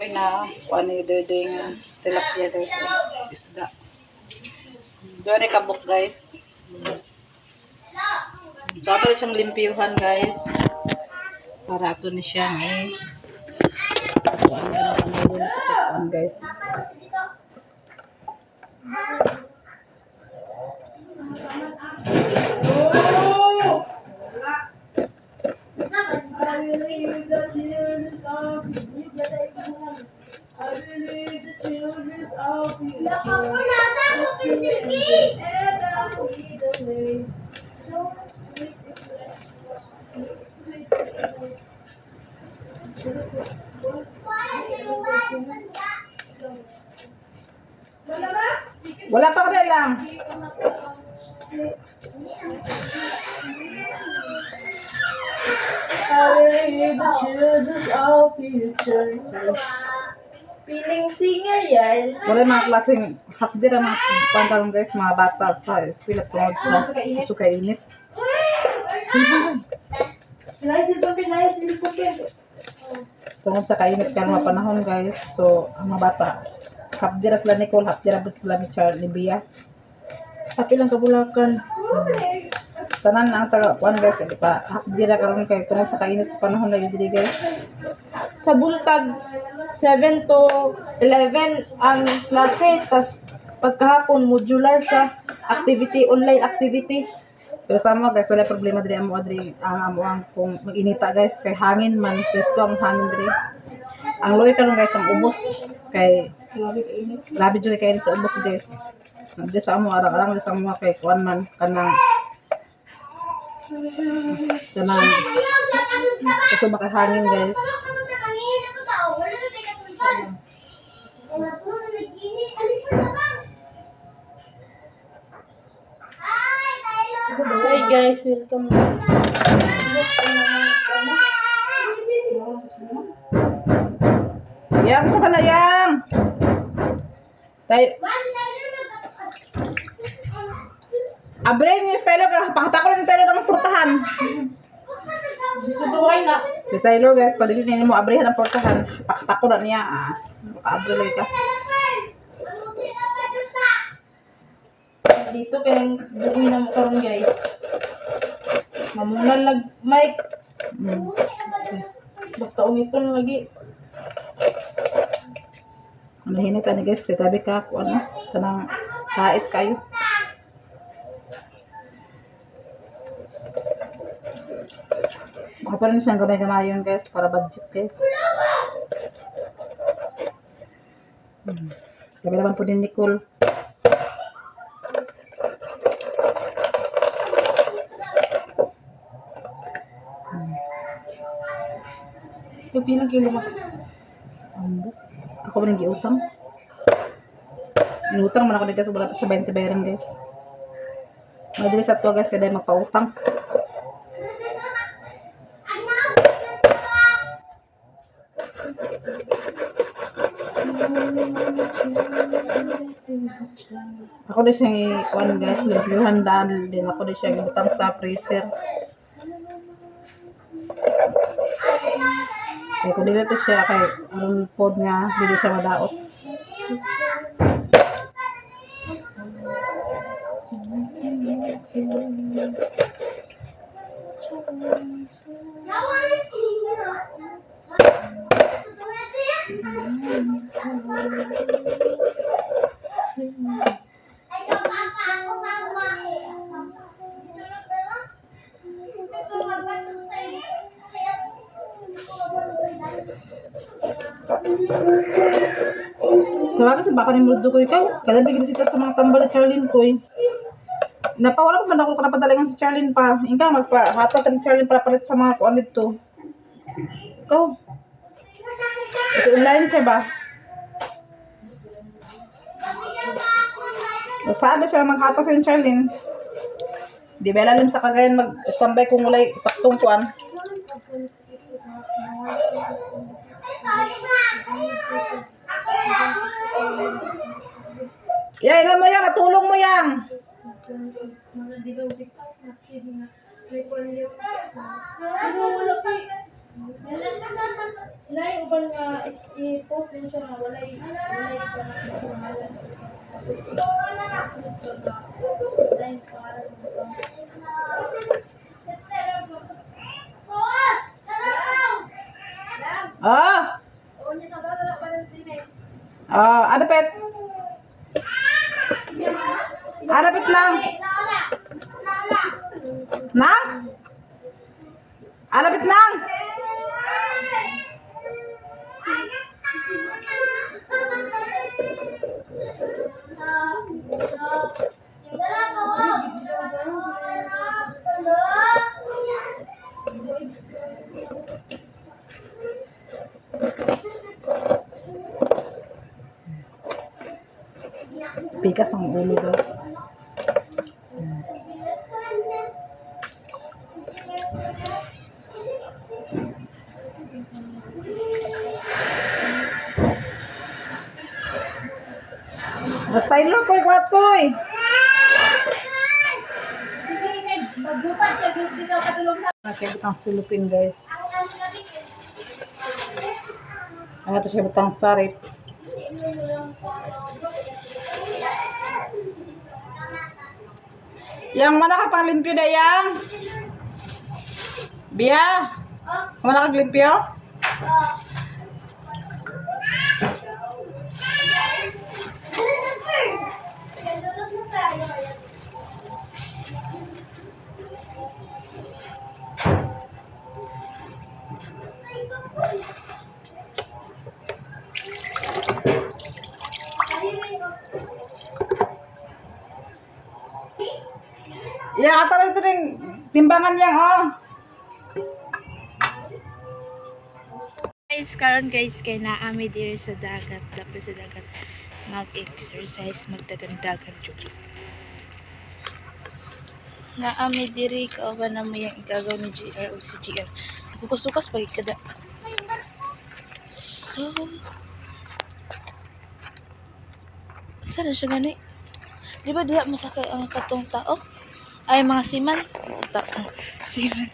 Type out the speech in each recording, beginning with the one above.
Na kuan ni ding tilapia guys, isda. Doon ay kabuk guys. So ato siyang limpiyuhan guys. Para ato ni siyang kuan guys. Wala pa kada lang. Feeling singer yan. Wala mga klaseng hakdir ang mga pantalon guys, mga bata sa eskwela tungod sa suka init. Tungod sa kainit ka mga panahon guys. So, ang mga bata, hapdira sila Nicole, hapdira sila ni Charlie Bia. Sapi lang kabulakan. Tanan ang taga-kuan guys, di pa hapdira karon kay tungod sa kainit sa panahon na yun guys. Sa buntag, 7 to 11 ang klase. Tas pagkahapon, modular siya. Activity, online activity. Pero sa mo guys, wala problema diri amo adri ang kung mag-inita guys kay hangin man, presko ang hangin diri. Ang loy karon guys ang ubos kay grabe jud kay sa ubos guys. Di sa amo arang-arang sa amo kay kuan man kanang kasi makahangin guys. Hi guys, welcome. Yang sa panayang. Tay Abre ni style ka, pakita ko ng tayo ng portahan. Suduhay na. Si Taylor guys, paligid mo abrehan ang portahan. Pakita ko na niya. Maka-abre lang ka. Dito kayang buhay na mo karon guys. Mamunan lag mic. Basta umiton lagi. Mahinay ka ni guys, katabi ka kung ano, kanang kait kayo. Ito rin siyang gamay-gamayon guys, para budget guys. Gabi naman po din Nicole. Ito pilang kilo mo. Ako ba nang giutang? Inutang man ako ni guys, wala pa sa 20 bayaran guys. Madalis at to guys, kada magpautang. Ako din siyang ikuan guys, limpyuhan dahil din ako din siyang ibutang sa freezer. Kaya kung dito siya kay ang pod nga, hindi siya madaot. Tawagan sa baka ni Mudo ko ikaw. Kada bigyan si sa mga tambal at Charlene ko napawala pa man ako napadalagan si Charlene pa. Ikaw magpahatot ni Charlene para palit sa mga kuan dito. Ikaw. Kasi online siya ba? Sabi siya maghatak sa Charlene. Di ba lalim sa Cagayan mag-standby kung walay saktong kuan. Ingat mo yan, matulong mo yan. Sila yung uban nga SE po. post din siya na walay ka na pangalan. Post na walay pangalan mo ito. Ah! Ah, ada pet. Ada pet nang. Nang? Ada pet nang. Pikas ang ulo, guys. Basta ilo koy kuat koy. Nakay butang silupin, guys. Ang ito siya butang sarit. Yang mana ka panglimpyo na yang? Bia? Mana ka glimpyo? Ya, atara ito rin timbangan yang oh. Guys, karon guys kay naami diri sa dagat, dapat sa dagat mag-exercise, magdagan-dagan jud. Naami diri kauban na mo yang igagaw ni GR o si GR. Bukas-bukas pag kada. So, saan na siya gani? Di ba diha masakay ang katong tao? Ay, mga siman. Siman.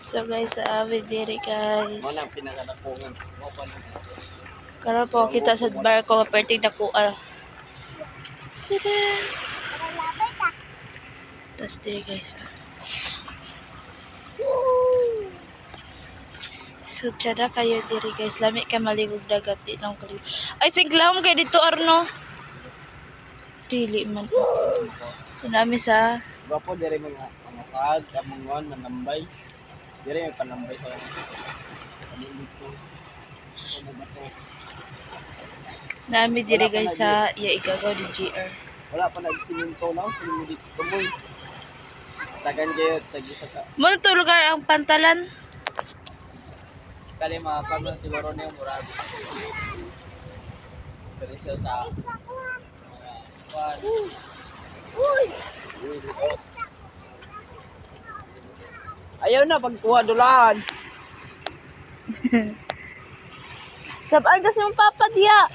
So guys, avid diri guys. Mo nang pinakadakungan. Mo pa lang. Karon po kita sa barko perting dako. Tada! Tas diri guys. Woo! So tada kayo diri guys. Lami kay maligog dagat di lang kali. I think lang kay dito Arno. Dili man po. So nami sa Gwapo diri mga sag, kamungon, manambay. Diri may panambay sa dito. Ano ba to? nami diri guys sa iya igagaw di GR. Wala pa nagsiminto na, sininto dito tumoy. Tagan kayo tagi sa ka. Mo to lugar ang pantalan. Kali mga kamo siguro niyo murag. Diri siya sa ayaw na pagkuha dulaan. Sabay kasi yung papa diya.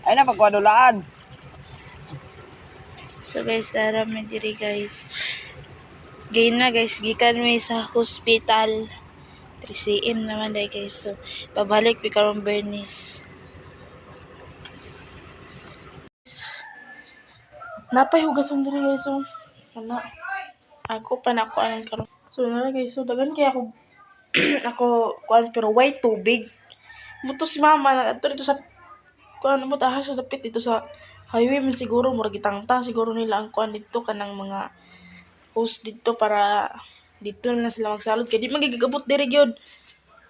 Ayaw na pagkuha dulaan. So guys, tara mi diri guys. Gain na guys, gikan mi sa hospital. 3 cm naman dai guys. So, pabalik pi karon Bernice. Napay hugasan diri guys so. Ana. Ako pa na ko anan karon. So na guys, so dagan kay ako ako kuan pero way tubig. Muto si mama na ato dito sa kuan mo taha sa dapit dito sa highway man siguro murag gitangtang siguro nila ang kuan dito kanang mga host dito para dito na sila magsalod kay di magigabot diri gyud.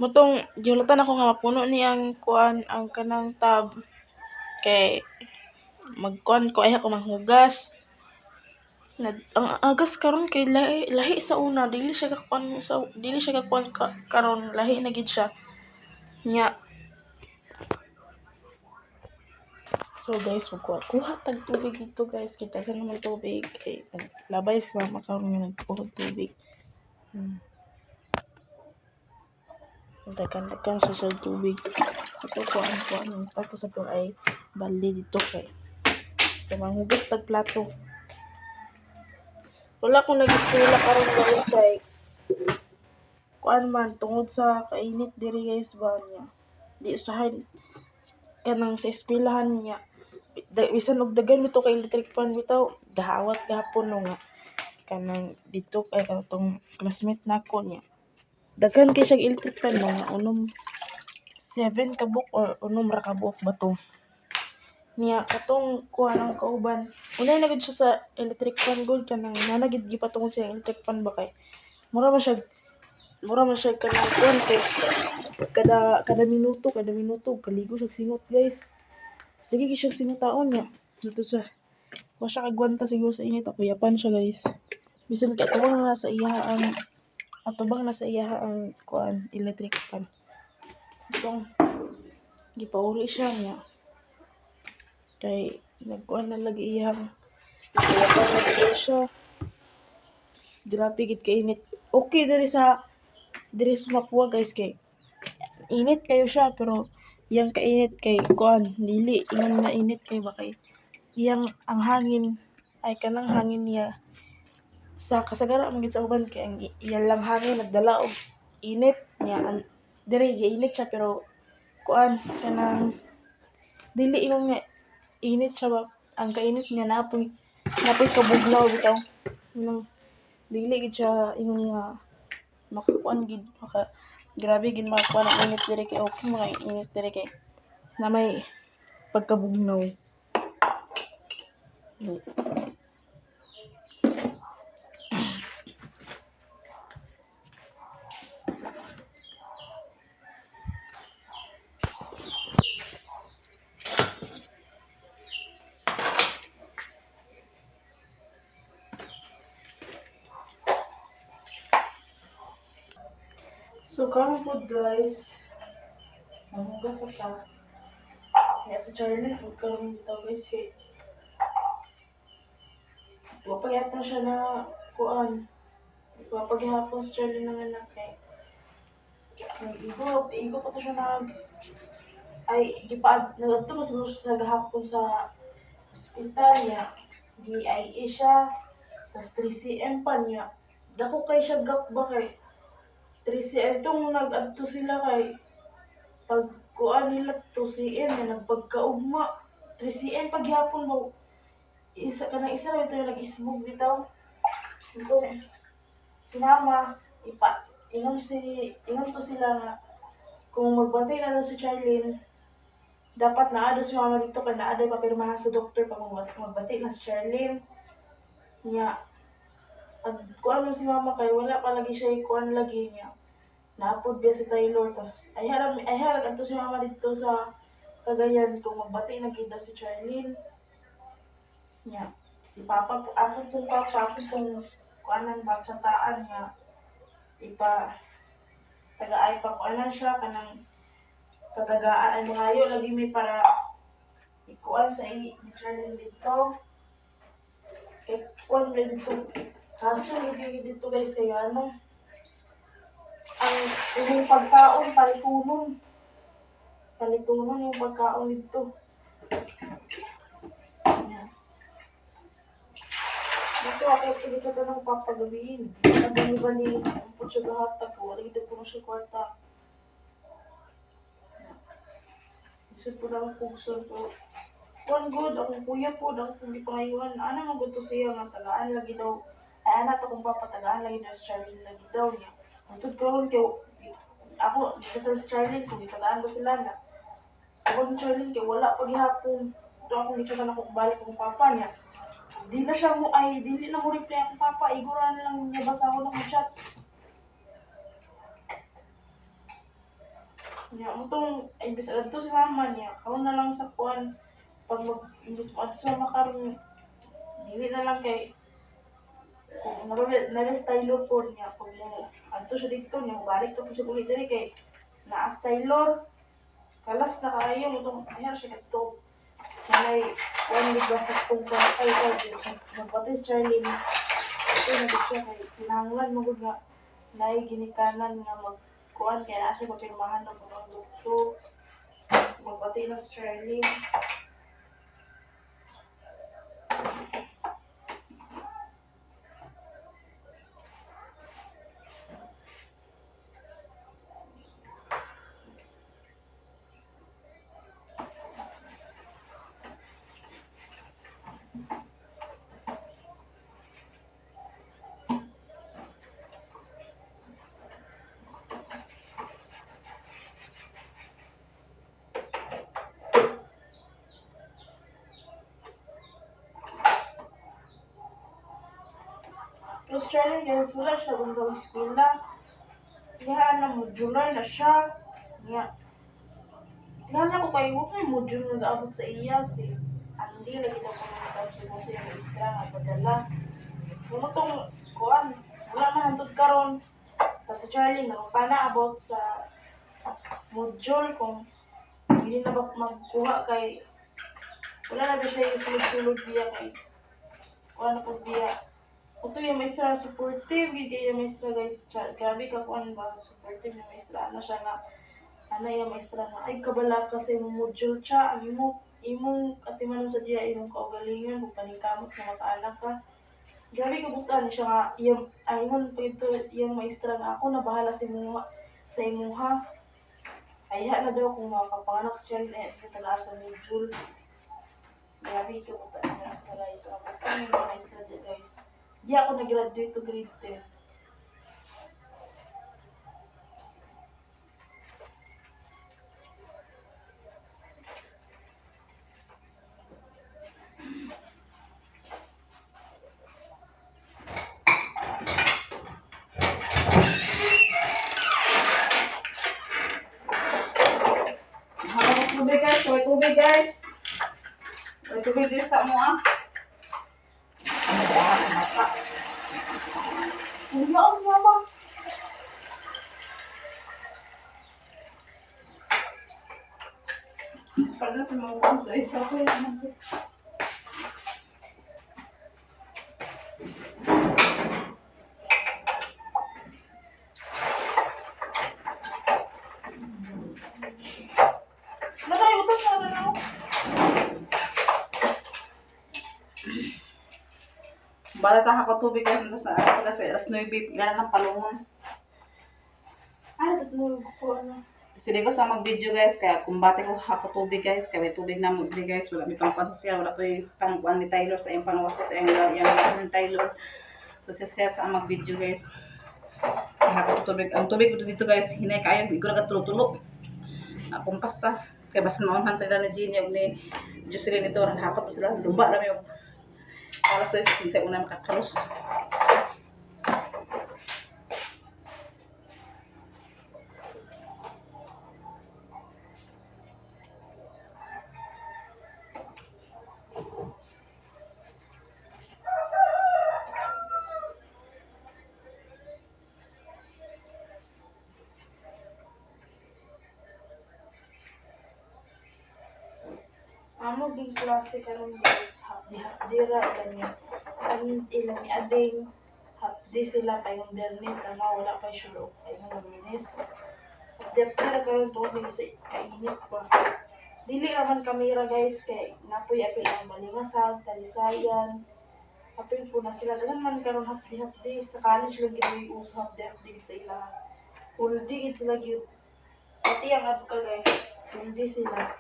Mutong giulatan ako nga mapuno ni ang kuan ang kanang tab kay magkuan ko ay ako manghugas. Ang agas karon kay lahi sa una dili siya kakuan karon lahi na gid siya. Nya. So guys, kuha tag tubig dito guys, kita ka naman tubig kay labay sa mama karon nga nagkuha tubig. Dagan siya sa tubig. Ito kuan ako sa to ay balde dito kay manghugas tag plato. Wala akong nag-eskwela karon guys kay kuan man tungod sa kainit diri guys ba niya. Di usahay kanang sa eskwelahan niya. Bisan og daghan bitaw ka electric fan bitaw, gahawat gahapon no nga kanang dito kay katong classmate nako niya. Daghan kay siya electric fan mga unom 7 ka buok or unom ra ka buok ba to. Niya katong kuha ng kauban. Unay na gid siya sa electric fan gud kanang nanagid gipatungod sa electric fan ba kay mura man siya kanang kuan kay kada minuto kaligo siya singot guys. Sige gyud siya singotaon niya. Dito sa wa siya kagwanta siguro sa init ako yapan siya guys. Bisan kay atubang na sa iya ang kuan electric fan. Itong gipauli siya niya. Kay nagkuan na lagi iyang kaya pa lagi siya. Grabe gid ka init. Okay diri sa Mapua guys kay init kayo siya pero iyang kainit kay kuan dili ingon na init kay ba kay iyang ang hangin ay kanang hangin niya sa kasagaran man gid sa uban kay ang iyang lang hangin nagdala og init niya diri giinit siya pero kuan kanang dili ingon nga init siya ba ang kainit niya napoy kabugnaw bitaw nang dili gid siya ingon nga makakuan gid grabe gid makakuan ang init diri kay okay mga init diri kay na may pagkabugnaw. So karon pod guys, mamugas ta. Kaya sa Charlie pod karon bitaw guys kay wapagyapon siya na kuan. Wapagyapon sa Charlie nang anak kay igo pa to siya ay nagadto mas siguro siya sa gahapon sa ospital niya. DIA siya. Tas 3 cm pa niya. Dako kay siya gap ba kay 3 cm itong nag-adto sila kay pag kuan nila 2 cm na nagpagkaugma 3 cm paghapon mo isa ra ito yung nag-isbog bitaw ito si mama ingon to sila nga kung magbantay na daw si Charlene dapat naa daw si mama dito kay naa daw papirmahan sa doktor pag magbantay na si Charlene niya kuan man si mama kay wala pa lagi siya kuan lagi niya naapod biya si Taylor tas ay harag ato si mama dito sa Cagayan kung magbati na gid daw si Charlene niya si papa ako pong kuanan ba tsataan niya tagaay pa kuanan siya kanang katagaan ay mangayo lagi may para ikuan sa ni Charlene dito kay kuan ba dito kaso lagi dito guys kay ano ang yung pagkaon palitunon yung pagkaon dito. Yan. Dito ako dito ng papagabihin. Bali ang putyo gahatag ko wala dito po siya kwarta. Isod po lang pugson po. One good akong kuya po akong gipangayuan ana man gud to siya nga tagaan lagi daw ay ana to kung papatagaan lagi daw sa Charlene lagi daw niya. Antod karon kay ako dito sa Charlene kung itagaan ba sila na ako ni Charlene kay wala paghapon do akong gitsugan ako balik akong papa niya dili na mo reply akong papa igura na lang niya basa ako ng chat niya mutong ay bisa adto si mama niya karon na lang sa kuan pag imbis mo adto sa mama karon dili na lang kay kung na-style po niya pag mo adto siya dito niya balik to siya ulit diri kay na-style kalas na kaayo mo itong ayar siya kadto nanay kuan gid ba sa kung ay mas magpatay si Charlene ito na gid siya kay kinahanglan mo gud nga nay ginikanan nga magkuan kay na siya mapirmahan ng mga doktor magpatay na si Charlene. Australia guys, wala siya kung gawing eskwela. Kaya na modular na siya. Nga, tingnan ko kayo, huwag may module na naabot sa iya. Hindi lagi na komunikasyon mo sa yung istra nga padala. Kung itong, kuan, wala man hantod karon. Kasi Charlie, nakapana about sa module kung hindi na ba magkuha kay wala na ba siya yung sulod-sulod biya kay kuan po biya. Ito yung maestra supportive, hindi yung maestra guys. Grabe ka kuan ba, supportive yung maestra. Ano siya nga, ano yung maestra nga, ay kabala kasi yung module siya, ang imong katimanon sa diya, imong kaugalingan, kung paningkamot na makaanak ka. Grabe ka butan siya nga, yung, ayun pa ito, yung maestra nga, ako na bahala sa imuha. Ayha na daw kung makapanganak siya na ito talaga sa module. Grabe ka butan ng maestra guys. So, ako pa yung mga maestra dyan guys. Di ako nag-graduate to grade 10. Habang tubig guys, kaway tubig guys. Kaway tubig guys sa mo ah. Ano ba sa mata? Hindi ako si mama. Para na tumawag guys. Okay naman. Nakayutan na rin ako. Bala ta ako tubig guys sa ano kasi alas 9 gana ng palungon. Ay, natulog ko ano. Sige ko sa mag-video guys kaya kumbate ko ako tubig guys kaya may tubig na mo diri guys wala mi pang sa siya wala toy pangkuan ni Taylor sa iyang pangwas sa iyang ni Taylor. So siya sa mag-video guys. Kaya ako tubig ang tubig dito guys hinay kayo di ko na katulog-tulog. Kumpas ta kaya basta maunhan tayo na Jenny og ni Jocelyn ito naghapat po sila lumba na yung para sa sinsay una makakalos. Amo ging klase karon guys, hapdi ra ilang ni ading hapdi sila payong Bernes ama wala pa sure payong Bernes. Hapdi ra karon tuod ni sa kainit pa. Dili raman kamera guys kay napoy apil ang Balingasag, Talisayan. Apil po na sila dagan man karon hapdi sa college lang gid uso hapdi sa ila. Huldi gid sila gyud. Pati ang abka guys, huldi sila.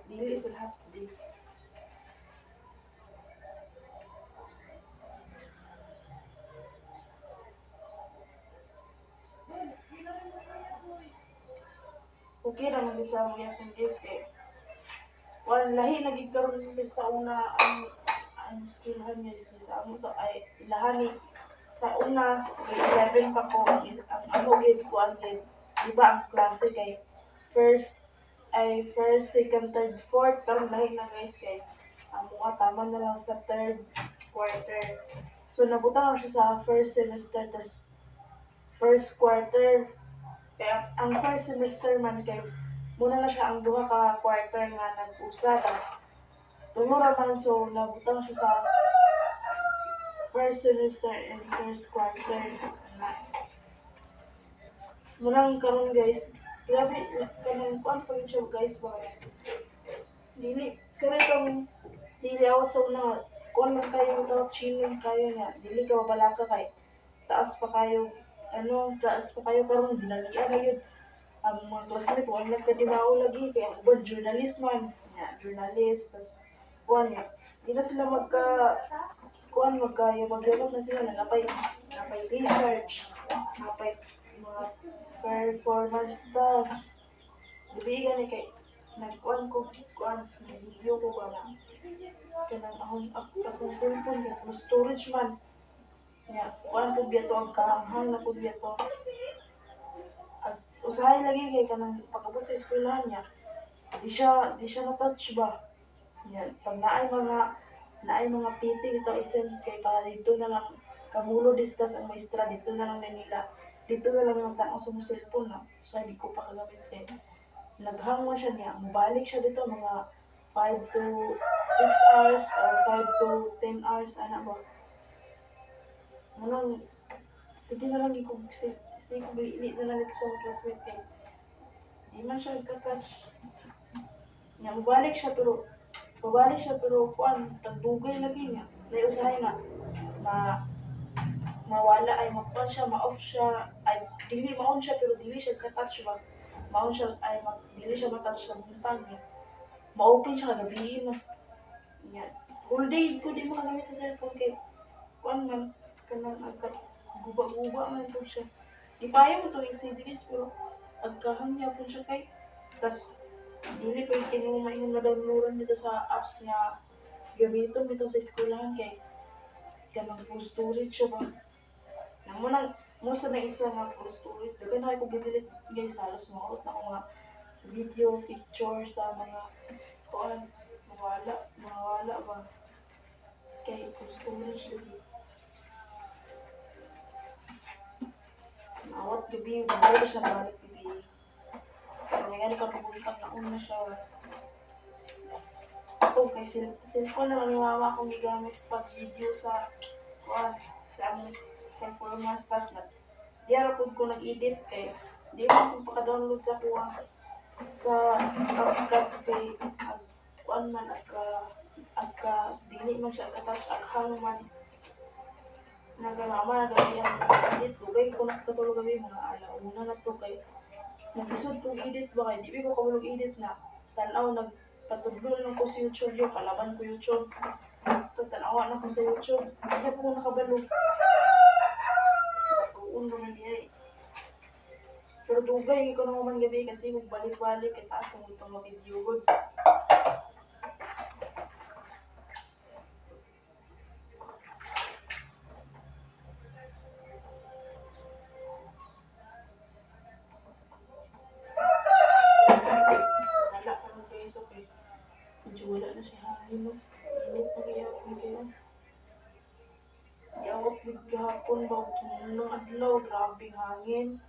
Dili sila hapdi. Okay ra man sa mga yakong guys kay wala lahi naging karon sa una ang skillhan niya is sa amo sa ay ilahani sa una grade 11 pa ko ang amo gid ko ang grade iba ang klase kay first, second, third, fourth karon lahi na guys kay amo tama na lang sa third quarter. So nabutang ako siya sa first semester tas first quarter. Kaya ang first semester man kay muna na siya ang duha ka quarter nga nag-usa tas tulo ra man so nabutang siya sa first semester and first quarter na. Murang karon guys, grabe kanang kuan pa rin siya guys ba. Dili kare tong dili ako sa una kuan man kayo daw chilling kayo nga dili ka mabalaka kay taas pa kayo taas pa kayo karon ginalian na yun ang mga classmate wala nagkadimao lagi kaya ang ubod journalist man journalist tas kuan ya di na sila kuan magdevelop na sila napay research napay mga performance task dibi gani kay nagkuan ko video ko ba na kanang akong cellphone kay storage man Nya, kuan po biya to ang kahanghang na po biya to. At usahay lagi kay kanang pagabot sa eskwelahan niya. Di siya na-touch ba? Yan. Pag naay mga PT dito isend kay para dito na lang kamulo discuss ang maestra dito na lang na nila. Dito na lang yung tanaw sa mga cellphone na. So hindi ko pa kagamit kay naghang man siya niya. Mubalik siya dito mga 5 to 6 hours or 5 to 10 hours ana ba. Manang sige na lang ko sige ko bili na lang ito sa mga classmate kay di man siya ka-touch. Nya mabalik siya pero kuan tagdugay lagi niya. Dahil usahay na ma mawala ay mag-on siya, ma-off siya, ay dili ma-on siya pero dili siya ka-touch ba. Ma-on siya ay dili siya ma-touch sa buntag niya. Ma-open siya kagabi na. Nya whole day ko di mo kagamit sa cellphone kay kuan man kanang agka guba-guba man po siya. Ipayo mo to yung CDs pero agkahang niya po siya kay tas dili ko yung kinumay yung na-downloadan dito sa apps niya gamiton dito sa eskwelahan kay kanang full storage siya ba. Nang mo nang musta na isa nga full storage. Dagan na ko gidilit guys halos maot na ko nga video picture sa mga kuan mawala ba kay full storage lagi. Nawat gabi, balik siya balik gabi. Kaya nga nakapubuntang na una siya. Ako kay cellphone na ang mama akong gigamit pag video sa sa among performance task na. Di ara pud ko nag-edit kay di man ko pa-download sa kuha sa CapCut kay kuan man agka dili man siya ka-touch aghang man nagalama na gabi ang edit dugay ko nakatulog gabi mga alauna na to kay nag-isod kong edit ba kay di ko kamulog edit na tanaw nagpatudlo lang ko sa YouTube yung kalaban ko YouTube to tanawa na ko sa YouTube kaya ko nakabalo tuon ko na niya pero dugay ko na man gabi kasi kung balik-balik kay taas ang itong mag-video good. Wala na siya hangin mo. Init na kaya kung kayo. Yawap din kahapon ba nung adlaw, grabing hangin.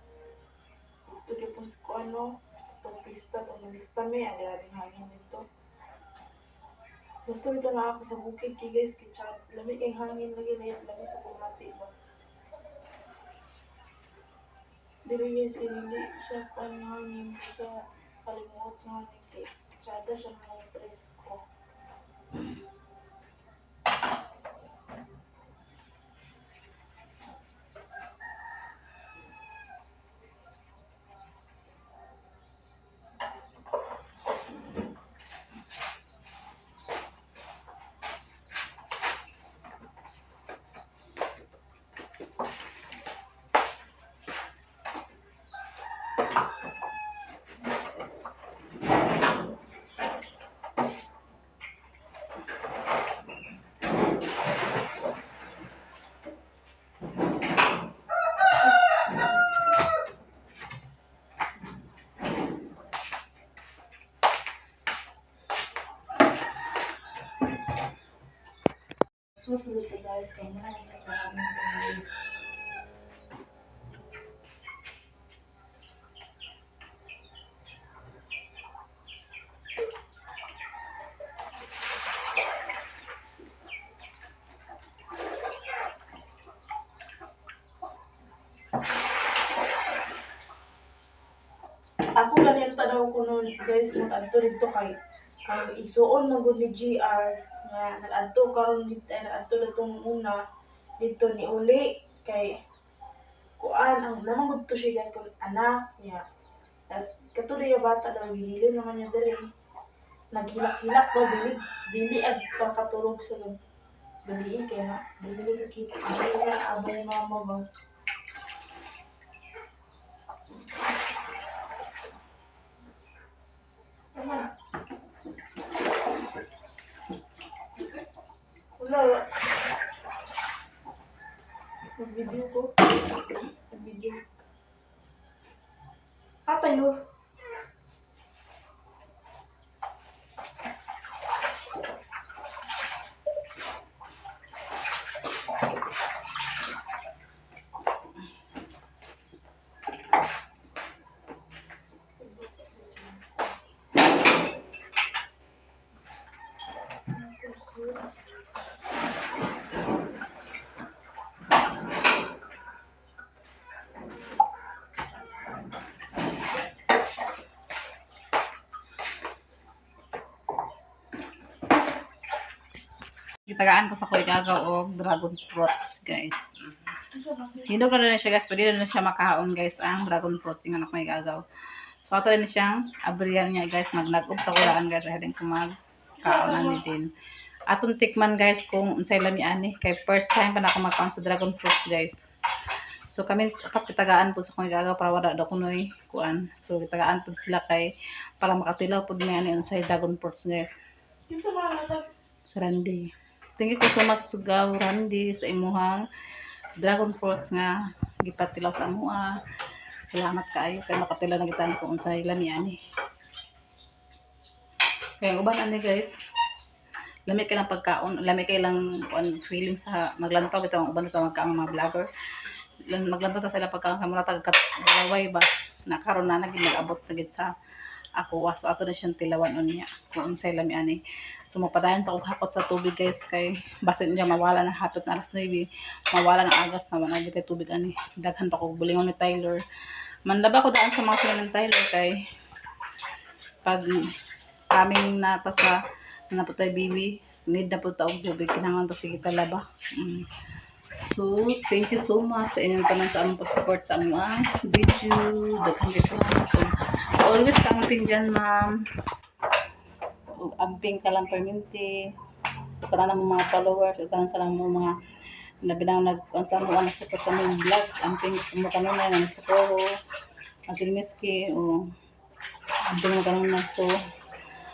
Ito di po sa itong pista, itong nabista may, ang grabing hangin dito. Basta dito na ako sa bukid kay guys, kay chat. Lamig ang hangin lagi na yan, lamig sa pumati ba. Dili guys, hindi siya hangin sa kalimuot ng hangin kay tsada siya mga presko. Susunod ko guys, kaya na lang nagkakaroon guys. Ako ganyan tanaw ko nun guys, mag-adto dito kay ang isuon ng good ni GR nga nag-adto karon dito nag-adto datong una dito ni uli kay kuan ang namang gud to siya gapon anak niya. At katuloy yung bata daw gililin naman niya diri. Naghilak-hilak daw dili ag pakatulog sa gabi kay na dili ka kita dili ka abay mama ba. Wala. Video ko. Video. Atay no. Gitagaan ko sa kuy gagaw og dragon fruits, guys. Hinog na rin siya, guys. Pwede na siya makaon, guys, ang dragon fruits yung anak may gagaw. So, ato rin siyang abriyan niya, guys. Nag-nag-up sa kulaan, guys. Ayan ko magkaon ani din. Atong tikman, guys, kung unsay lami ani. Kay first time pa na ako magkaon sa dragon fruits, guys. So, kami kitagaan po sa kong gagaw para wala daw kunoy kuan. So, kitagaan po sila kay para makatilaw po may ani unsay dragon fruits, guys. Kinsa man natag Sa Randy. Thank you so much, Sugaw Randy, sa imuhang dragon fruits nga gipatilaw sa amoa. Salamat kaayo kay makatilaw na gitan ko unsay lami ani. Kaya uban ani, guys. Lami kay lang pagkaon, lami kay lang feeling sa maglantaw bitaw uban ito magkaon mga vlogger. Maglantaw ta sila pagkaon sa mura tagalaway ba. Nakaron na naging nag-abot na gid sa ako. So ato na siyang tilawan niya kung unsay lami ani. So mapadayon sa kog hakot sa tubig, guys, kay basin niya mawala na hapit na alas 9, mawala ng agas na wala gid tubig ani. Daghan pa kog bulingon ni Tyler. Manlaba ko daan sa mga sila ng Tyler kay pag kaming nata sa naputay bibi need na po ta og tubig kinahanglan ta sige talaba. So, thank you so much sa inyong tanan sa among pag-support sa among video. Daghan kayo salamat. Always camping dyan, ma'am. Amping ka lang perminti. Sa tanan ng mga followers, sa tanan sa mga nabinang nag-ansam mo ang support sa aming vlog. Amping mo kanunay na nasukoro. Ating miski. Amping mo kanunay. So,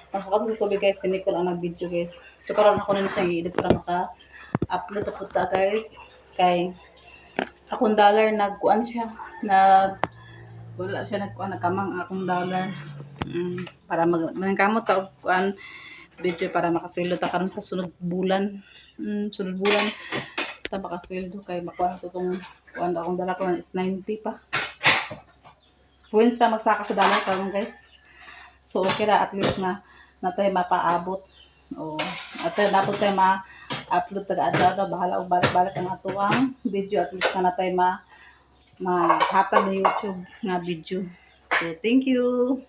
makakaso sa tubig, guys. Si Nicole ang nag-video, guys. So, karoon ako na siyang i-edit para maka-upload ako ta, guys. Kay akong dollar nagkuan siya. Wala siya nagkamang akong dollar. Para maningkamot ta og kuan video para makasweldo ta karon sa sunod bulan. Sunod bulan ta makasweldo kay makuha to tong kuan akong dala ko is 90 pa. Buwins ta magsaka sa dollar karon, guys. So okay ra at least na natay mapaabot. At dapat tayo ma-upload taga-adlaw, bahala og balik-balik ang atuang video at least na natay mahatag na YouTube nga video. So thank you.